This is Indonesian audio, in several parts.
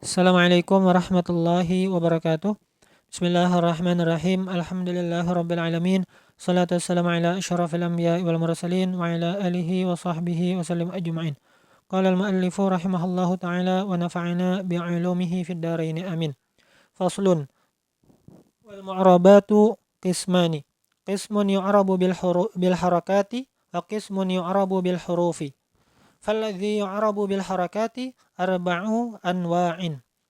Assalamualaikum warahmatullahi wabarakatuh. Bismillahirrahmanirrahim. Alhamdulillahirabbil alamin. Shalatu wassalamu ala asyrafil anbiya'i wal mursalin wa ala alihi wa sahbihi wa sallim ajma'in. Qala al-muallifu rahimahullahu ta'ala wa nafa'ana bi'ulumihi fid dharain amin. Faslun. Wal mu'rabatu qismani. Qismun yu'rabu bil harakati wa qismun yu'rabu bil hurufi. فالذي يعرب بالحركات أربع أنواع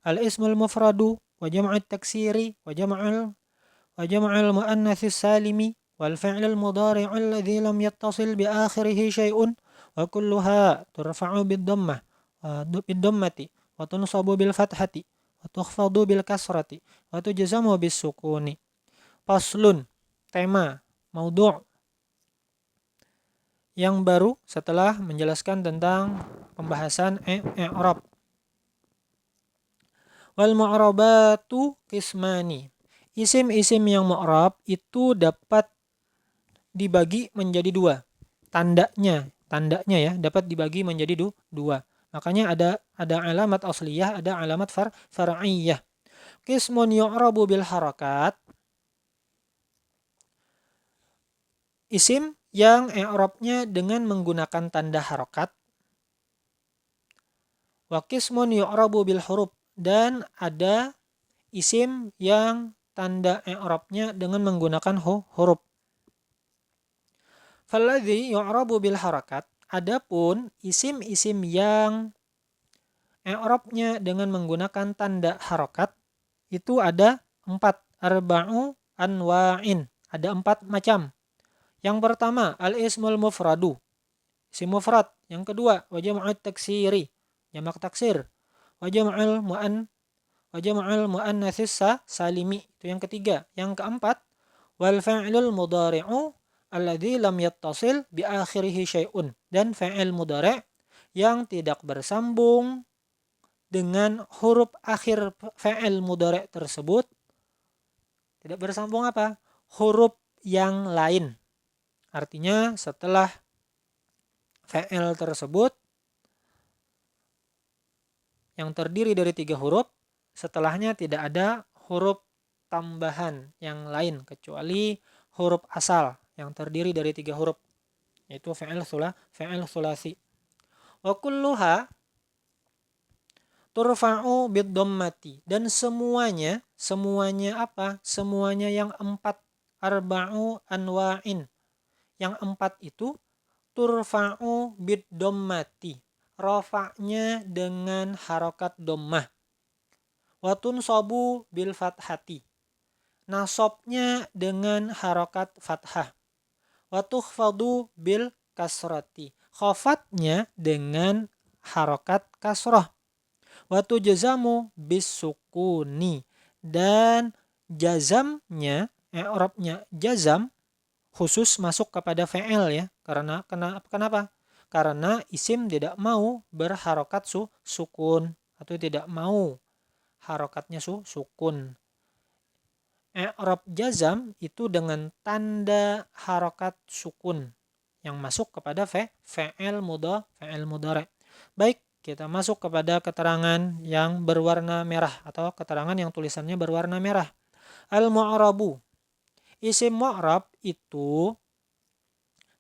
الاسم المفرد وجمع التكسير وجمع المؤنث السالم والفعل المضارع الذي لم يتصل بآخره شيء وكلها ترفع بالضمة وتنصب بالفتحة وتخفض بالكسرة وتجزم بالسكون. فصل tema موضوع yang baru setelah menjelaskan tentang pembahasan i'rab. Wal mu'rabatu qismani. Isim-isim yang mu'rab itu dapat dibagi menjadi dua. Tandanya ya dapat dibagi menjadi dua. Makanya ada alamat asliyah, ada alamat far'iyah. Qismun yu'rabu bil harakat. Isim yang i'rabnya dengan menggunakan tanda harokat. Wa qismun yu'rabu bil huruf, dan ada isim yang tanda i'rabnya dengan menggunakan huruf. Falladhi yu'rabu bil harakat, adapun isim-isim yang i'rabnya dengan menggunakan tanda harokat itu ada 4, arba'u anwa'in, ada 4 macam. Yang pertama, al-ismul mufradu, isim mufrad. Yang kedua, wa jam'ut taksiri, jamak taksir. Wa jam'ul muannatsis salimi, itu yang ketiga. Yang keempat, wal fa'ilul mudhari'u alladzi lam yattasil bi akhirih syai'un, dan fa'il mudhari' yang tidak bersambung dengan huruf akhir fa'il mudhari' tersebut. Tidak bersambung apa? Huruf yang lain. Artinya setelah fa'il tersebut yang terdiri dari 3 huruf, setelahnya tidak ada huruf tambahan yang lain kecuali huruf asal yang terdiri dari 3 huruf, yaitu fa'il sulasi. Wa kulluha turfa'u bid-dhammati, dan semuanya apa? Semuanya yang 4, arba'u anwa'in. Yang 4 itu turfa'u bid-dhammati, rafa'nya dengan harokat dhammah. Wa tunsabu bil fathati, nasabnya dengan harokat fathah. Wa tukhfadu bil kasrati, khafatnya dengan harokat kasrah. Wa tujzamu bis sukuni, dan jazamnya, i'rabnya jazam khusus masuk kepada fa'il ya. Kenapa? Karena isim tidak mau berharokat sukun, atau tidak mau harokatnya sukun. I'rab jazam itu dengan tanda harokat sukun yang masuk kepada fa'il mudhari'. Baik, kita masuk kepada keterangan yang berwarna merah, atau keterangan yang tulisannya berwarna merah. Al-mu'rabu, isim mu'rab itu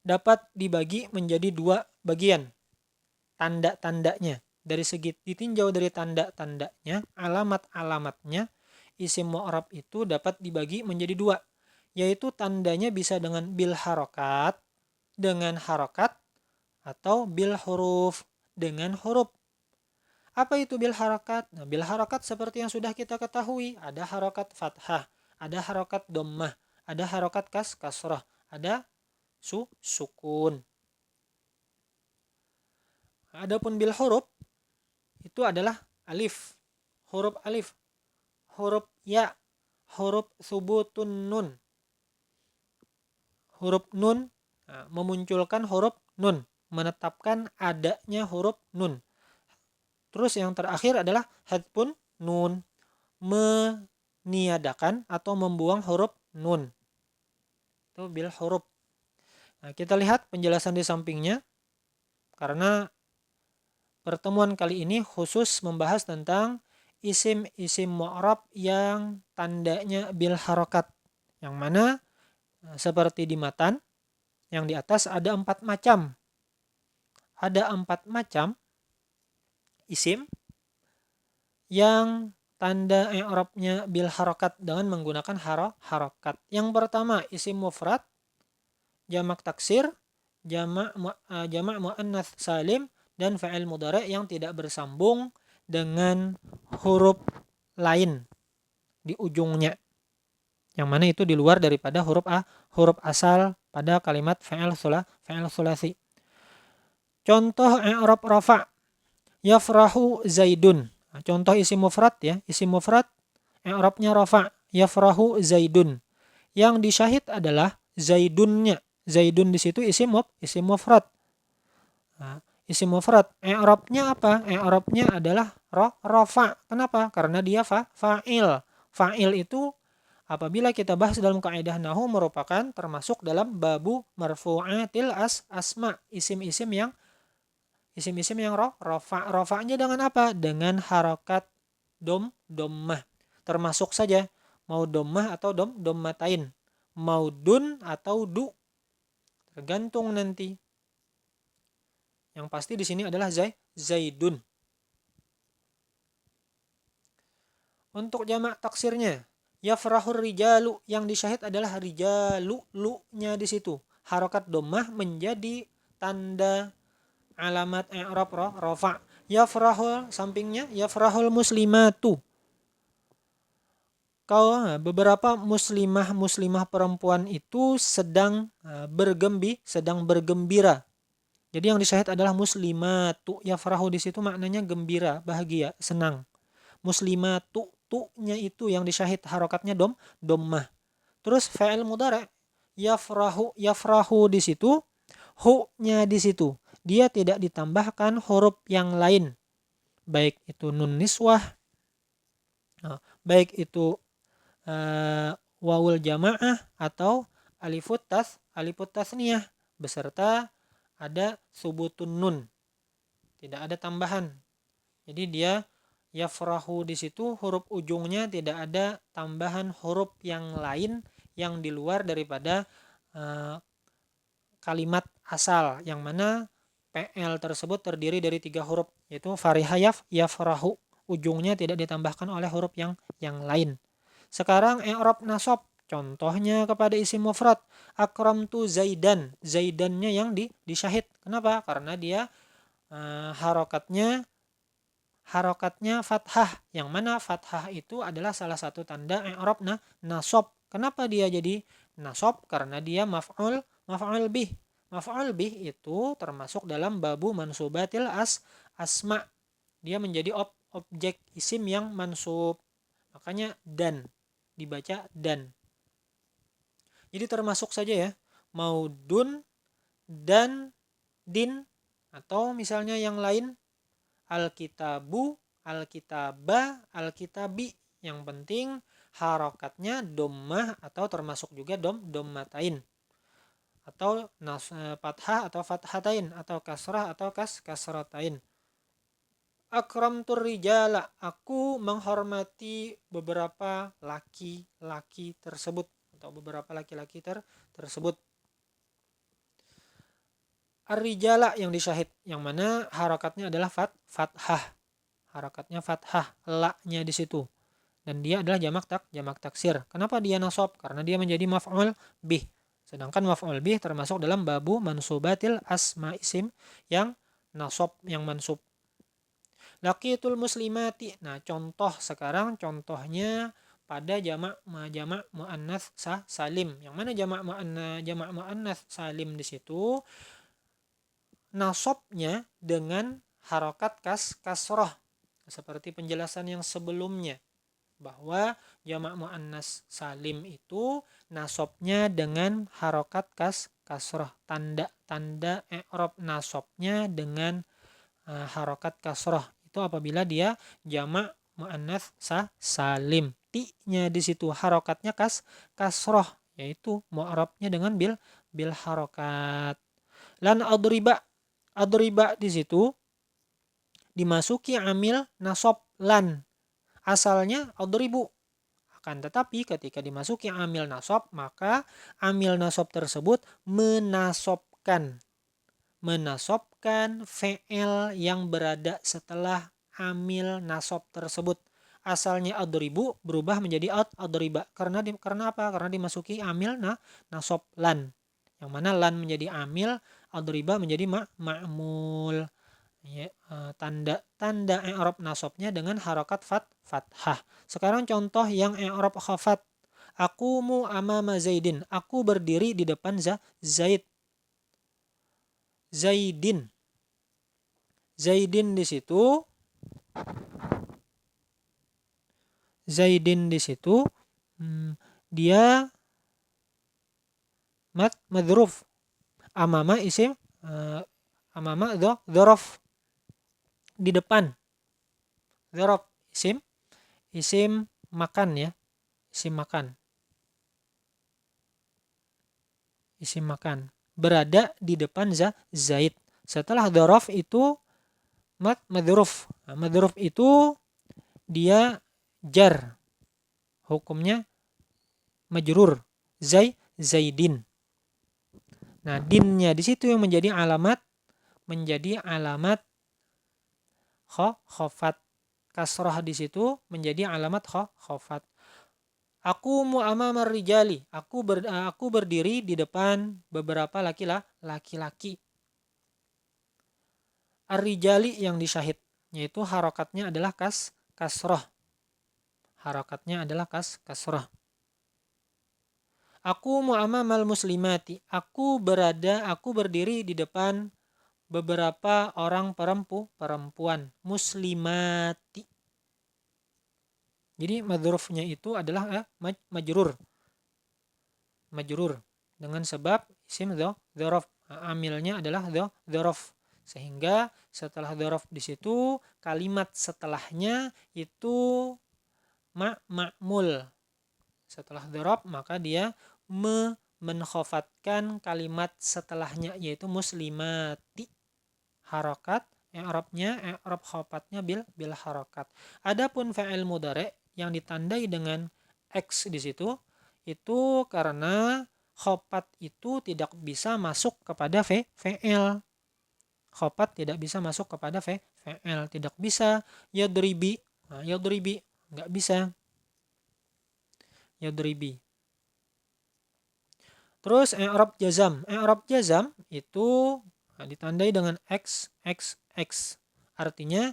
dapat dibagi menjadi 2 bagian. Tanda-tandanya, dari segi ditinjau dari tanda-tandanya, alamat-alamatnya, isim mu'rab itu dapat dibagi menjadi 2, yaitu tandanya bisa dengan bil harokat, dengan harokat, atau bil huruf, dengan huruf. Apa itu bil harokat? Nah, bil harokat seperti yang sudah kita ketahui, ada harokat fathah, ada harokat dhammah, ada harokat kasrah, ada sukun. Adapun bil huruf itu adalah alif, huruf alif, huruf ya, huruf subutun nun. Huruf nun, memunculkan huruf nun, menetapkan adanya huruf nun. Terus yang terakhir adalah hadfun nun, meniadakan atau membuang huruf nun. Itu bil huruf. Nah, kita lihat penjelasan di sampingnya, karena pertemuan kali ini khusus membahas tentang isim mu'rab yang tandanya bil harokat, yang mana seperti di matan yang di atas ada 4 macam. Ada 4 macam isim yang tanda i'rabnya bil harokat dengan menggunakan harokat. Yang pertama isim mufrad, jamak taksir, jamak muannats salim, dan fa'il mudhari' yang tidak bersambung dengan huruf lain di ujungnya. Yang mana itu di luar daripada huruf asal pada kalimat fa'il sulasi. Contoh i'rab rafa, yafrahu zaidun. Nah, contoh isim mufrad ya, isim mufrad i'rabnya rafa, yafrahu zaidun. Yang disyahid adalah zaidunnya. Zaidun di situ isim mufrad. Nah, isim mufrad i'rabnya apa? I'rabnya adalah rafa. Kenapa? Karena dia fa'il. Fa'il itu apabila kita bahas dalam kaidah nahwu merupakan termasuk dalam babu marfu'atil asma, isim-isim yang rafa. Rafa'nya dengan apa? Dengan harokat dommah. Termasuk saja mau dommah atau dommatain, mau dun atau du, tergantung nanti. Yang pasti di sini adalah zaidun. Untuk jamak taksirnya, yafrahur rijalu, yang disyahid adalah rijalu, lu-nya di situ. Harokat dommah menjadi tanda alamat i'rab rafa. Yafrahul sampingnya yafrahul muslimatu. Beberapa muslimah perempuan itu sedang bergembira. Jadi yang disyahid adalah muslimatu. Yafrahu di situ maknanya gembira, bahagia, senang. Muslimatu, tu-nya itu yang disyahid harokatnya dommah. Terus fa'il mudhari' yafrahu di situ, hu-nya di situ. Dia tidak ditambahkan huruf yang lain. Baik itu nun niswah, baik itu wawul jamaah atau alifut tasniyah beserta ada subutun nun. Tidak ada tambahan. Jadi dia yafrahu di situ huruf ujungnya tidak ada tambahan huruf yang lain yang di luar daripada kalimat asal, yang mana PL tersebut terdiri dari 3 huruf, yaitu farihayaf yafrahu, ujungnya tidak ditambahkan oleh huruf yang lain. Sekarang i'rab nasab, contohnya kepada isim mufrad, akramtu zaidan. Zaidannya yang disyahid. Kenapa? Karena dia harokatnya fathah, yang mana fathah itu adalah salah satu tanda i'rab nasab. Kenapa dia jadi nasab? Karena dia maf'ul bih. Maf'ul bih itu termasuk dalam babu mansubatil asma. Dia menjadi objek isim yang mansub. Makanya dan dibaca dan. Jadi termasuk saja ya, mau dun, dan, din, atau misalnya yang lain alkitabu, alkitaba, alkitabi. Yang penting harokatnya dommah atau termasuk juga dommatain, atau fathah atau fathatain, atau kasrah atau kasratain. Akramtur rijala, aku menghormati beberapa laki-laki tersebut, atau beberapa laki-laki tersebut. Ar-rijala yang disyahid, yang mana harakatnya adalah fathah. Harakatnya fathah, la-nya di situ. Dan dia adalah jamak taksir. Kenapa dia nasab? Karena dia menjadi maf'ul bih. Sedangkan maf'ul bih termasuk dalam babu mansubatil asma, isim yang nasab, yang mansub. Laqitul muslimati. Nah, contohnya pada jamak muannats salim. Yang mana jamak muannats salim di situ nasabnya dengan harokat kasroh, seperti penjelasan yang sebelumnya bahwa jamak muannats salim itu nasabnya dengan harokat kasroh, tanda i'rab nasabnya dengan harokat kasroh itu apabila dia jamak muannats salim. Ti-nya di situ harokatnya kasroh, yaitu mu'rabnya dengan bil harokat. Lan adriba di situ dimasuki amil nasab lan. Asalnya adribu. Akan tetapi ketika dimasuki amil nasab, maka amil nasab tersebut menasobkan fi'il yang berada setelah amil nasab tersebut. Asalnya adribu berubah menjadi adriba. Karena apa? Karena dimasuki amil nasab lan. Yang mana lan menjadi amil, adriba menjadi ma'mul. Ya, tanda i'rab nasabnya dengan harokat fathah. Sekarang contoh yang i'rab khafat. Aqumu amama Zaidin. Aku berdiri di depan Zaid. Zaidin. Zaidin di situ. Zaidin di situ. Dia madruf. Amama isim. Amama dzaraf. Di depan. Dzaraf isim makan ya. Isim makan. Berada di depan Zaid. Setelah dzaraf itu madruf. Madruf itu dia jar. Hukumnya majrur. Zaidin. Nah, dinnya di situ yang menjadi alamat khafat. Kasrah di situ menjadi alamat khafat. Aku mu'amamar rijali. Aku berdiri di depan beberapa laki-laki. Ar-rijali yang disyahid, yaitu harokatnya adalah kasrah. Kasrah. Aku mu'amamal muslimati. Aku berdiri di depan beberapa orang perempuan. Muslimati. Jadi madrufnya itu adalah majrur. Dengan sebab isim dzaraf. Amilnya adalah dzaraf. Sehingga setelah dzaraf di situ kalimat setelahnya itu ma'mul. Setelah dzaraf maka dia menkhafatkan kalimat setelahnya yaitu muslimati. Harokat i'rabnya i'rab khafatnya bil harokat. Adapun fa'il mudhari yang ditandai dengan X di situ itu karena khafat itu tidak bisa masuk kepada fi'il. Khafat tidak bisa masuk kepada fi'il, tidak bisa yadribi. Nah, yadribi enggak bisa. Yadribi. Terus i'rab jazam. I'rab jazam itu ditandai dengan X. Artinya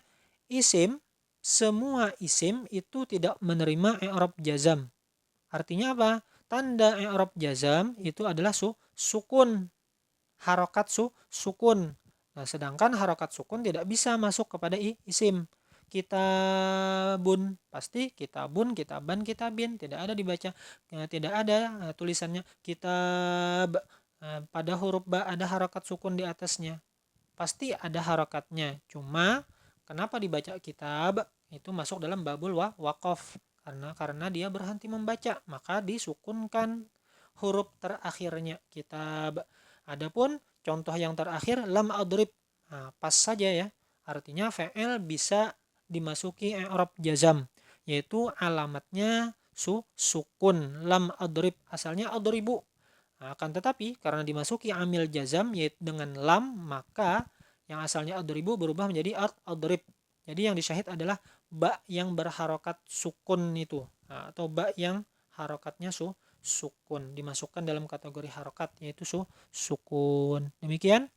semua isim itu tidak menerima i'rab jazam. Artinya apa? Tanda i'rab jazam itu adalah sukun. Harokat sukun. Nah, sedangkan harokat sukun tidak bisa masuk kepada isim. Kitabun, pasti kitabun, kitaban, kitabin, tidak ada dibaca, tidak ada tulisannya kitab. Pada huruf ba ada harokat sukun di atasnya. Pasti ada harokatnya. Cuma kenapa dibaca kitab? Itu masuk dalam babul waqaf. Karena dia berhenti membaca, maka disukunkan huruf terakhirnya kitab. Adapun contoh yang terakhir lam adrib. Nah, pas saja ya. Artinya fi'il bisa dimasuki i'rab jazam, yaitu alamatnya sukun. Lam adrib asalnya adribu. Akan tetapi karena dimasuki amil jazam yaitu dengan lam, maka yang asalnya adribu berubah menjadi adrib. Jadi yang disyahid adalah ba yang berharokat sukun itu, atau ba yang harokatnya sukun, dimasukkan dalam kategori harokat yaitu sukun. Demikian.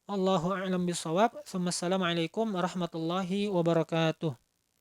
Wallahu a'lam bishawab. Assalamualaikum warahmatullahi wabarakatuh.